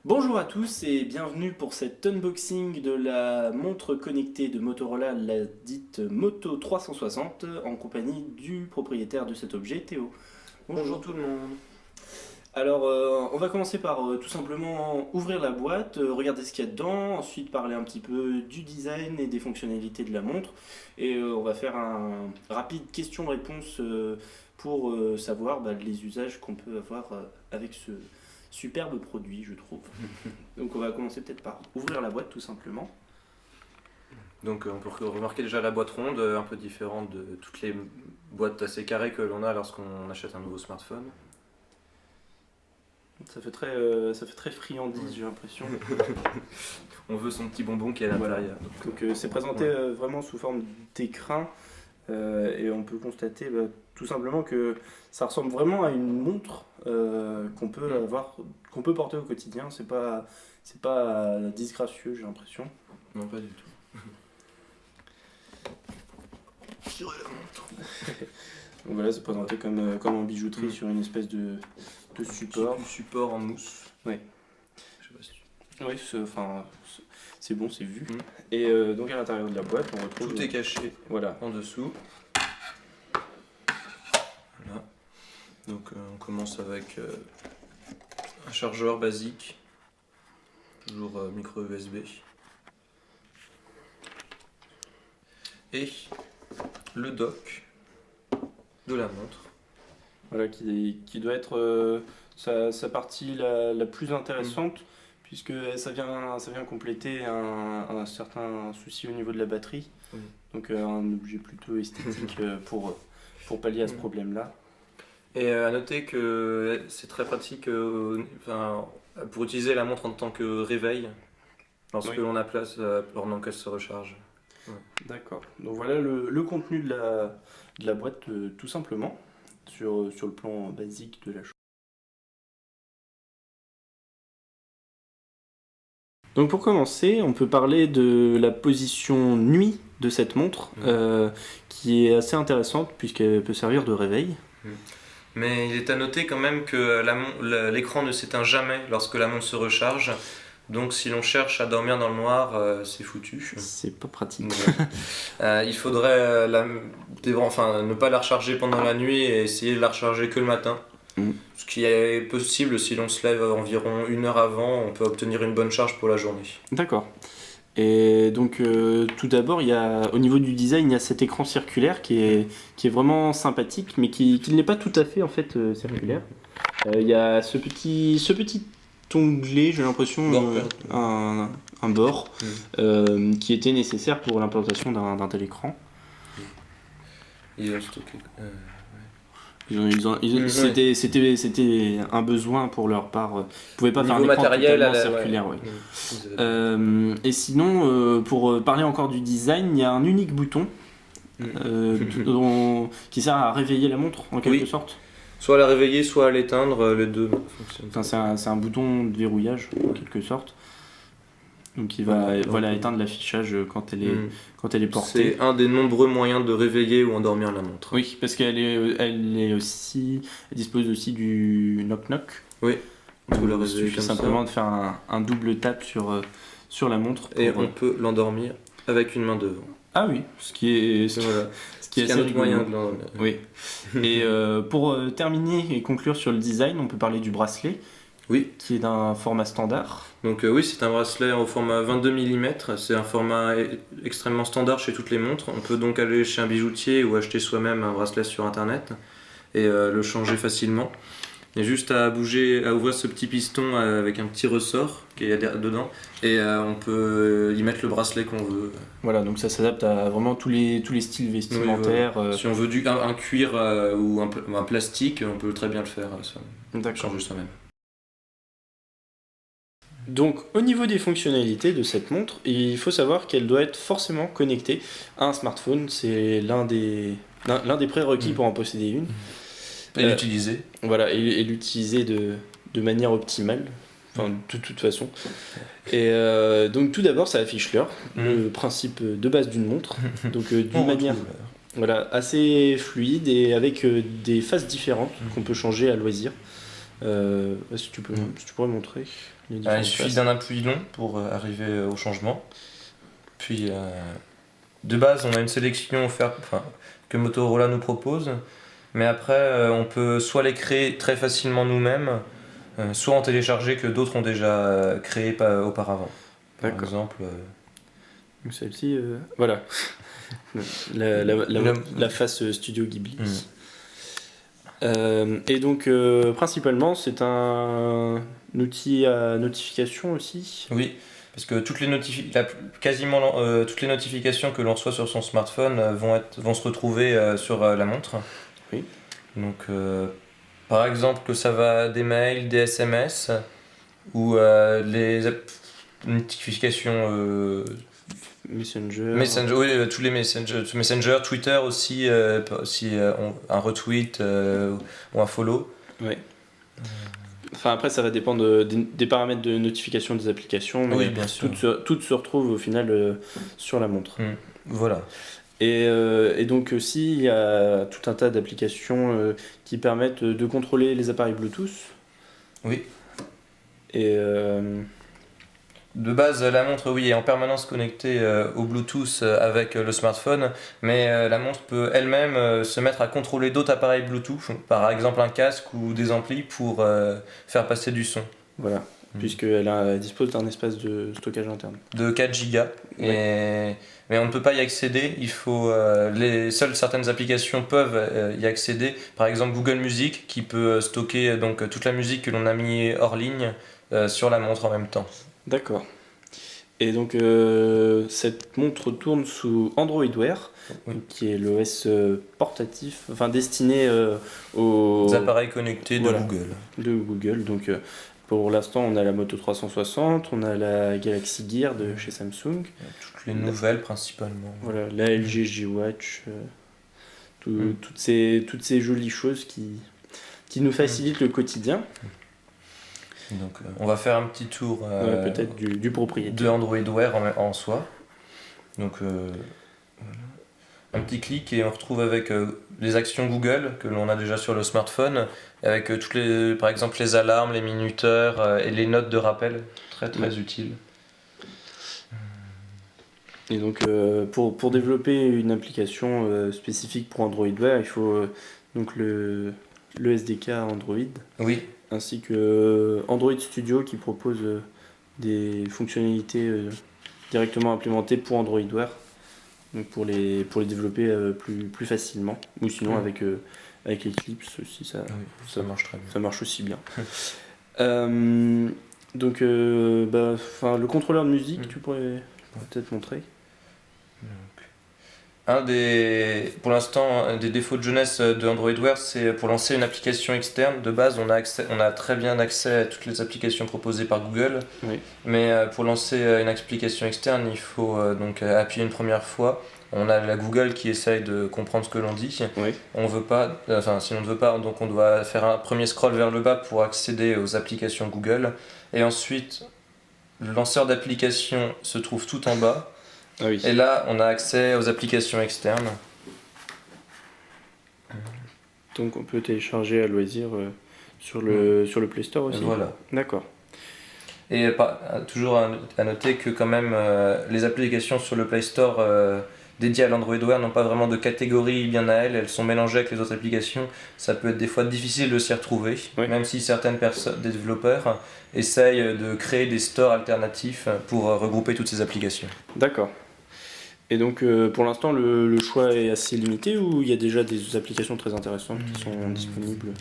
Bonjour à tous et bienvenue pour cet unboxing de la montre connectée de Motorola, la dite Moto 360, en compagnie du propriétaire de cet objet, Théo. Bonjour tout le monde. Alors, on va commencer par tout simplement ouvrir la boîte, regarder ce qu'il y a dedans, ensuite parler un petit peu du design et des fonctionnalités de la montre, et on va faire un rapide question-réponse pour savoir les usages qu'on peut avoir avec ce superbe produit, je trouve. Donc, on va commencer peut-être par ouvrir la boîte tout simplement. Donc on peut remarquer déjà la boîte ronde, un peu différente de toutes les boîtes assez carrées que l'on a lorsqu'on achète un nouveau smartphone. Ça fait très friandise, j'ai l'impression. On veut son petit bonbon qui est à l'intérieur. Donc, c'est présenté vraiment sous forme d'écrin. Et on peut constater tout simplement que ça ressemble vraiment à une montre qu'on peut avoir, qu'on peut porter au quotidien. C'est pas disgracieux, j'ai l'impression. Non, pas du tout. Donc voilà, c'est présenté comme en bijouterie sur une espèce de support. Du support en mousse. Oui. Je sais pas si tu... Oui, c'est bon, c'est vu. Et donc à l'intérieur de la boîte, on retrouve. Tout est caché Voilà. en dessous. Voilà. Donc on commence avec un chargeur basique, toujours micro USB. Et le dock de la montre. Voilà, qui doit être sa partie la plus intéressante, puisque ça vient compléter un certain souci au niveau de la batterie. Donc un objet plutôt esthétique pour pallier à ce problème-là. Et à noter que c'est très pratique pour utiliser la montre en tant que réveil, lorsque l'on a place pendant qu'elle se recharge. Ouais. D'accord. Donc voilà le contenu de la boîte tout simplement, sur le plan basique de la chose. Donc pour commencer, on peut parler de la position nuit de cette montre, qui est assez intéressante puisqu'elle peut servir de réveil. Mais il est à noter quand même que l'écran ne s'éteint jamais lorsque la montre se recharge. Donc si l'on cherche à dormir dans le noir, c'est foutu. C'est pas pratique. Il faudrait ne pas la recharger pendant la nuit et essayer de la recharger que le matin. Ce qui est possible si l'on se lève environ 1 heure avant, on peut obtenir une bonne charge pour la journée. D'accord. Et donc tout d'abord, au niveau du design, il y a cet écran circulaire qui est vraiment sympathique, mais qui ne l'est pas tout à fait en fait circulaire. Il y a ce petit onglet, j'ai l'impression, un bord, qui était nécessaire pour l'implantation d'un tel écran. Il est stocké. C'était un besoin pour leur part. Ils pouvaient pas faire un Niveau écran matériel, totalement circulaire. Et sinon, pour parler encore du design, il y a un unique bouton qui sert à réveiller la montre en quelque sorte. Soit à la réveiller, soit à l'éteindre, les deux fonctionnent. Enfin, c'est un bouton de verrouillage en quelque sorte. Donc il va éteindre l'affichage quand elle est portée. C'est un des nombreux moyens de réveiller ou endormir la montre. Oui, parce elle dispose aussi du knock-knock. Oui. Il suffit simplement de faire un double tap sur la montre. Et on peut l'endormir avec une main devant. Ah oui, ce qui est assez un autre moyen de l'endormir. Oui. Et pour terminer et conclure sur le design, on peut parler du bracelet. Oui. Qui est d'un format standard. Donc oui, c'est un bracelet au format 22 mm, c'est un format extrêmement standard chez toutes les montres. On peut donc aller chez un bijoutier ou acheter soi-même un bracelet sur internet et le changer facilement. Il y a juste à ouvrir ce petit piston avec un petit ressort qui est dedans et on peut y mettre le bracelet qu'on veut. Voilà, donc ça s'adapte à vraiment tous les styles vestimentaires. Oui, si on veut un cuir ou un plastique, on peut très bien le faire soi-même. Changer soi-même. Donc au niveau des fonctionnalités de cette montre, il faut savoir qu'elle doit être forcément connectée à un smartphone. C'est l'un des prérequis pour en posséder une. Et l'utiliser. Voilà, et l'utiliser de manière optimale, enfin de toute façon. Et donc tout d'abord ça affiche l'heure, le principe de base d'une montre, donc d'une manière assez fluide et avec des phases différentes qu'on peut changer à loisir. Si tu pourrais montrer les Il différentes suffit faces. d'un appui long pour arriver au changement. Puis de base, on a une sélection offerte, que Motorola nous propose, mais après, on peut soit les créer très facilement nous-mêmes, soit en télécharger que d'autres ont déjà créé auparavant. Par D'accord. exemple, Donc celle-ci, voilà. La face Studio Ghibli. Et donc, principalement, c'est un outil à notification aussi. oui, parce que quasiment toutes les notifications que l'on reçoit sur son smartphone vont se retrouver sur la montre. Oui. Donc, par exemple, que ça va des mails, des SMS ou les notifications Messenger. oui, tous les Messenger, Twitter aussi, si un retweet ou un follow. Ouais. Enfin, après, ça va dépendre des paramètres de notification des applications, mais Oui, bien sûr. toutes se retrouvent au final sur la montre. Voilà. Et donc aussi, il y a tout un tas d'applications qui permettent de contrôler les appareils Bluetooth. Oui. Et de base, la montre, oui, est en permanence connectée au Bluetooth avec le smartphone, mais la montre peut elle-même se mettre à contrôler d'autres appareils Bluetooth, par exemple un casque ou des amplis pour faire passer du son. voilà, puisqu'elle dispose d'un espace de stockage interne. De 4 Go. Mais on ne peut pas y accéder. Seules certaines applications peuvent y accéder. Par exemple Google Music qui peut stocker donc toute la musique que l'on a mis hors ligne sur la montre en même temps. D'accord. Et donc cette montre tourne sous Android Wear, qui est l'OS portatif, enfin destiné aux appareils connectés de Google. De Google. Donc pour l'instant, on a la Moto 360, on a la Galaxy Gear de chez Samsung. Toutes les nouvelles principalement. Voilà, la LG G Watch, toutes ces jolies choses qui nous facilitent le quotidien. Donc on va faire un petit tour peut-être du propriétaire de Android Wear en soi. Donc un petit clic et on retrouve avec les actions Google que l'on a déjà sur le smartphone, avec par exemple les alarmes, les minuteurs et les notes de rappel, très utiles. Et donc pour développer une application spécifique pour Android Wear, il faut donc le SDK Android. Oui. Ainsi que Android Studio qui propose des fonctionnalités directement implémentées pour Android Wear, donc pour les développer plus facilement, ou sinon avec Eclipse aussi ça marche très bien. Ça marche aussi bien. Donc le contrôleur de musique, tu pourrais peut-être montrer. Pour l'instant, un des défauts de jeunesse de Android Wear, c'est pour lancer une application externe. De base, on a très bien accès à toutes les applications proposées par Google. Oui. Mais pour lancer une application externe, il faut donc appuyer une première fois. On a la Google qui essaye de comprendre ce que l'on dit. Oui. On veut pas, si on ne veut pas, donc on doit faire un premier scroll vers le bas pour accéder aux applications Google. Et ensuite, le lanceur d'application se trouve tout en bas. Ah oui. Et là, on a accès aux applications externes. Donc on peut télécharger à loisir sur le Play Store aussi. Voilà. D'accord. Et toujours à noter que quand même les applications sur le Play Store dédiées à l'Android Wear n'ont pas vraiment de catégorie bien à elles sont mélangées avec les autres applications. Ça peut être des fois difficile de s'y retrouver, même si certaines des développeurs essayent de créer des stores alternatifs pour regrouper toutes ces applications. D'accord. Et donc pour l'instant le choix est assez limité ou il y a déjà des applications très intéressantes qui sont disponibles ?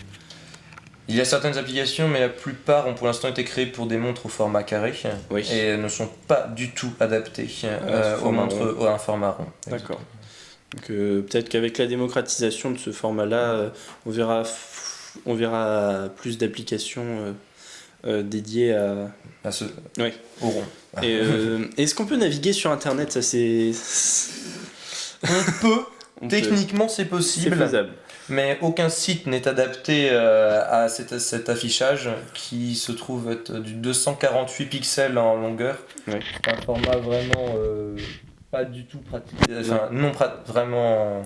Il y a certaines applications, mais la plupart ont pour l'instant été créées pour des montres au format carré et ne sont pas du tout adaptées aux montres à un format rond. D'accord. Donc peut-être qu'avec la démocratisation de ce format-là, on verra plus d'applications dédiées à ce au rond. Et est-ce qu'on peut naviguer sur Internet ? Ça c'est. Techniquement, c'est possible. C'est faisable. Mais aucun site n'est adapté à cet affichage qui se trouve être du 248 pixels en longueur. Ouais. Un format vraiment pas du tout pratique. Enfin, vraiment.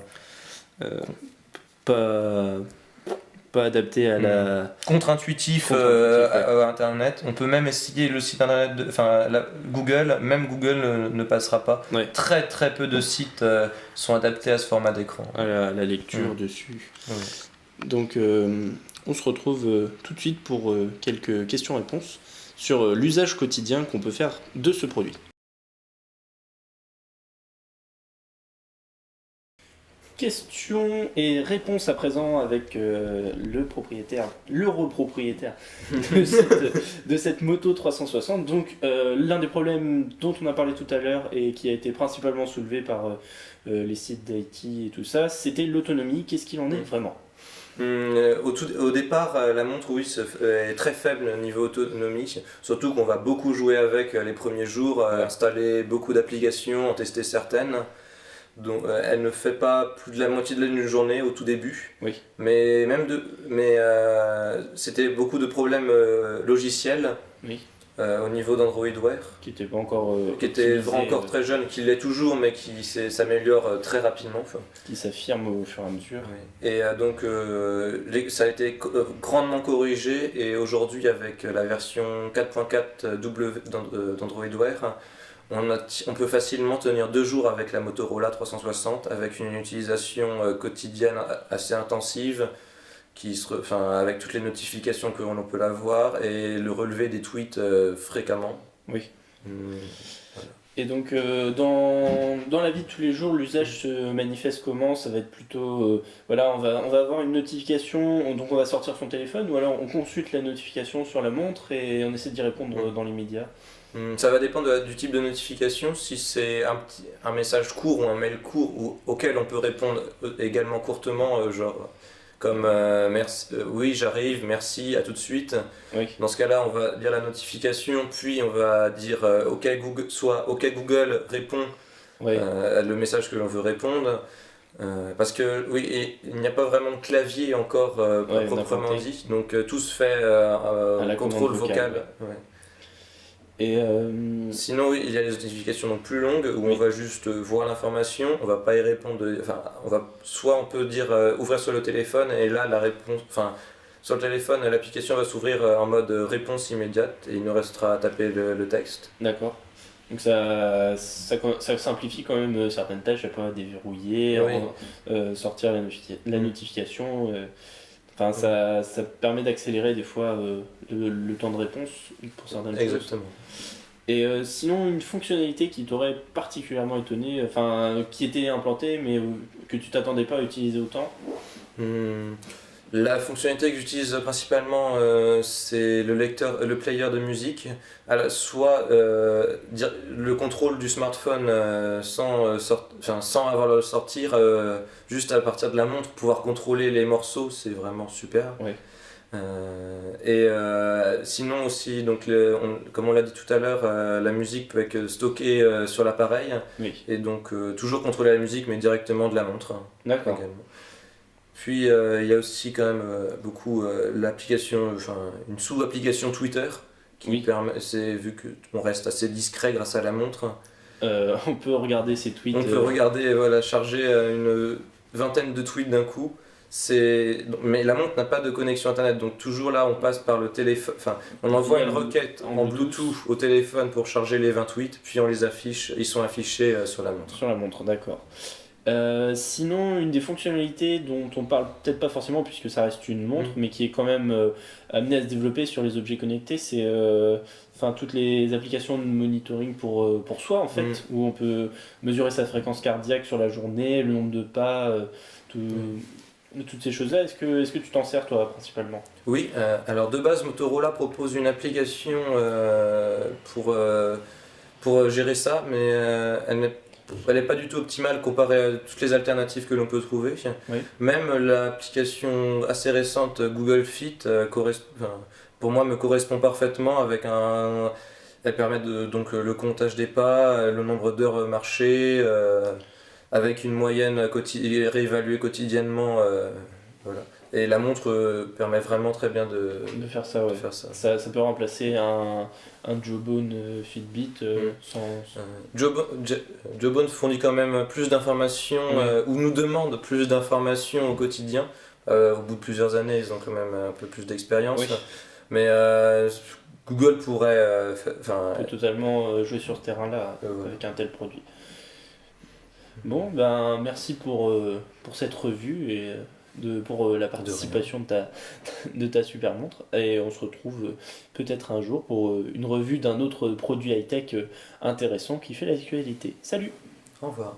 pas adapté à la... Contre-intuitif à Internet. On peut même essayer le site Internet, Google, même Google ne passera pas. Ouais. Très très peu de sites sont adaptés à ce format d'écran. à la lecture dessus. Donc on se retrouve tout de suite pour quelques questions-réponses sur l'usage quotidien qu'on peut faire de ce produit. Questions et réponses à présent avec le repropriétaire de cette moto 360. Donc l'un des problèmes dont on a parlé tout à l'heure et qui a été principalement soulevé par les sites d'IT et tout ça, c'était l'autonomie. Qu'est-ce qu'il en est vraiment ? Au départ, la montre est très faible niveau autonomie, surtout qu'on va beaucoup jouer avec les premiers jours, installer beaucoup d'applications, en tester certaines. Donc, elle ne fait pas plus de la moitié de la journée au tout début, Oui. mais c'était beaucoup de problèmes logiciels Oui. Au niveau d'Android Wear, Qui n'était pas encore qui était encore très jeune, qui l'est toujours, mais qui s'améliore très rapidement. Qui s'affirme au fur et à mesure. Oui. Et donc ça a été grandement corrigé, et aujourd'hui avec la version 4.4 d'Android Wear, on peut facilement tenir 2 jours avec la Motorola 360 avec une utilisation quotidienne assez intensive, avec toutes les notifications que l'on peut avoir et le relevé des tweets fréquemment. Oui. Voilà. Et donc dans la vie de tous les jours, l'usage se manifeste comment ? Ça va être plutôt on va avoir une notification, donc on va sortir son téléphone, ou alors on consulte la notification sur la montre et on essaie d'y répondre dans l'immédiat. Ça va dépendre du type de notification. Si c'est un message court ou un mail court auquel on peut répondre également courtement, genre comme merci, oui j'arrive, merci, à tout de suite. Oui. Dans ce cas-là, on va lire la notification, puis on va dire OK Google répond le message que l'on veut répondre. Parce que il n'y a pas vraiment de clavier encore proprement dit, donc tout se fait à la contrôle vocal. Ouais. Et sinon il y a les notifications donc plus longues où on va juste voir l'information, on va pas y répondre, on peut dire ouvrir sur le téléphone, et là la réponse, sur le téléphone l'application va s'ouvrir en mode réponse immédiate et il nous restera à taper le texte. D'accord. Donc ça simplifie quand même certaines tâches, à pas déverrouiller, sortir la notification. Ça permet d'accélérer des fois le temps de réponse pour certaines choses. Exactement. Et sinon, une fonctionnalité qui t'aurait particulièrement étonné, qui était implantée mais que tu t'attendais pas à utiliser autant ? La fonctionnalité que j'utilise principalement, c'est le player de musique, soit le contrôle du smartphone sans avoir à le sortir, juste à partir de la montre, pouvoir contrôler les morceaux, c'est vraiment super. Ouais. Sinon aussi, donc comme on l'a dit tout à l'heure, la musique peut être stockée sur l'appareil, et donc toujours contrôler la musique mais directement de la montre. D'accord. Également. Puis il y a aussi quand même beaucoup l'application, une sous-application Twitter qui permet, vu qu'on reste assez discret grâce à la montre. On peut regarder ses tweets. On peut regarder, charger une vingtaine de tweets d'un coup. Mais la montre n'a pas de connexion internet, donc toujours là on passe par le téléphone, on envoie une requête en Bluetooth au téléphone pour charger les 20 tweets, puis on les affiche, ils sont affichés sur la montre. Sur la montre, d'accord. Sinon, une des fonctionnalités dont on parle peut-être pas forcément puisque ça reste une montre, mais qui est quand même amenée à se développer sur les objets connectés, c'est toutes les applications de monitoring pour soi en fait, où on peut mesurer sa fréquence cardiaque sur la journée, le nombre de pas, toutes ces choses-là. Est-ce que tu t'en sers toi principalement ? Oui, alors de base Motorola propose une application pour gérer ça, mais elle n'est pas du tout optimale comparée à toutes les alternatives que l'on peut trouver. Oui. Même l'application assez récente Google Fit pour moi me correspond parfaitement elle permet donc le comptage des pas, le nombre d'heures marchées, avec une moyenne réévaluée quotidiennement. Voilà. Et la montre permet vraiment très bien de faire ça. Ouais. Ça peut remplacer un Jawbone Fitbit Jawbone fournit quand même plus d'informations, ou nous demande plus d'informations au quotidien. Au bout de plusieurs années, ils ont quand même un peu plus d'expérience. Oui. Mais Google pourrait... On peut totalement jouer sur ce terrain-là Ouais. avec un tel produit. Bon, ben merci pour cette revue et pour la participation de ta super montre. Et on se retrouve peut-être un jour pour une revue d'un autre produit high-tech intéressant qui fait l'actualité. Salut! Au revoir.